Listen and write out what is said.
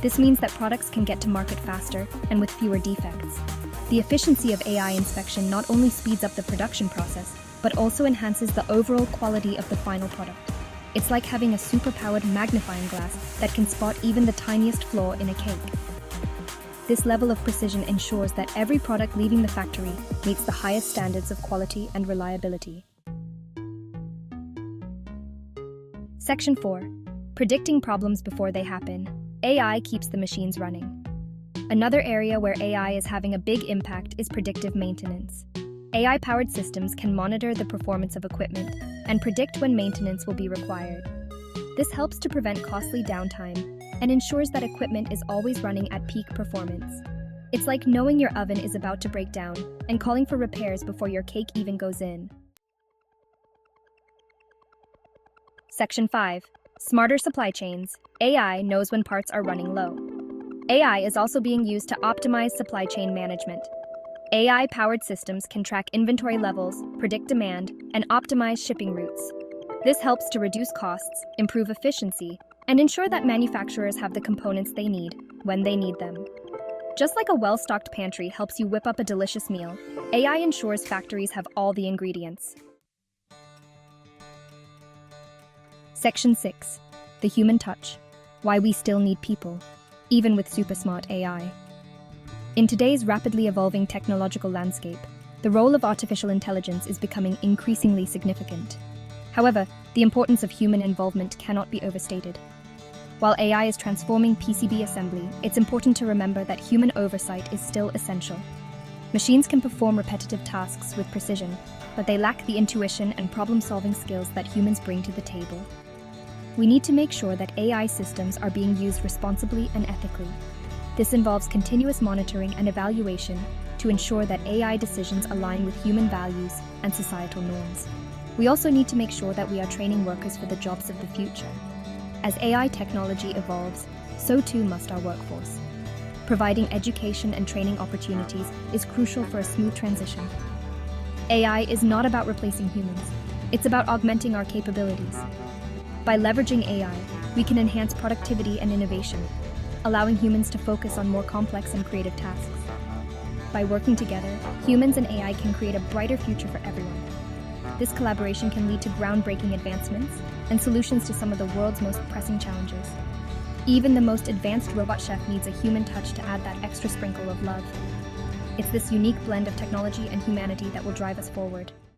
This means that products can get to market faster and with fewer defects. The efficiency of AI inspection not only speeds up the production process, but also enhances the overall quality of the final product. It's like having a super-powered magnifying glass that can spot even the tiniest flaw in a cake. This level of precision ensures that every product leaving the factory meets the highest standards of quality and reliability. Section 4. Predicting problems before they happen. AI keeps the machines running. Another area where AI is having a big impact is predictive maintenance. AI-powered systems can monitor the performance of equipment and predict when maintenance will be required. This helps to prevent costly downtime and ensures that equipment is always running at peak performance. It's like knowing your oven is about to break down and calling for repairs before your cake even goes in. Section 5. Smarter supply chains. AI knows when parts are running low. AI is also being used to optimize supply chain management. AI-powered systems can track inventory levels, predict demand, and optimize shipping routes. This helps to reduce costs, improve efficiency, and ensure that manufacturers have the components they need when they need them. Just like a well-stocked pantry helps you whip up a delicious meal, AI ensures factories have all the ingredients. Section 6. The human touch. Why we still need people, even with super smart AI. In today's rapidly evolving technological landscape, the role of artificial intelligence is becoming increasingly significant. However, the importance of human involvement cannot be overstated. While AI is transforming PCB assembly, it's important to remember that human oversight is still essential. Machines can perform repetitive tasks with precision, but they lack the intuition and problem-solving skills that humans bring to the table. We need to make sure that AI systems are being used responsibly and ethically. This involves continuous monitoring and evaluation to ensure that AI decisions align with human values and societal norms. We also need to make sure that we are training workers for the jobs of the future. As AI technology evolves, so too must our workforce. Providing education and training opportunities is crucial for a smooth transition. AI is not about replacing humans. It's about augmenting our capabilities. By leveraging AI, we can enhance productivity and innovation, allowing humans to focus on more complex and creative tasks. By working together, humans and AI can create a brighter future for everyone. This collaboration can lead to groundbreaking advancements and solutions to some of the world's most pressing challenges. Even the most advanced robot chef needs a human touch to add that extra sprinkle of love. It's this unique blend of technology and humanity that will drive us forward.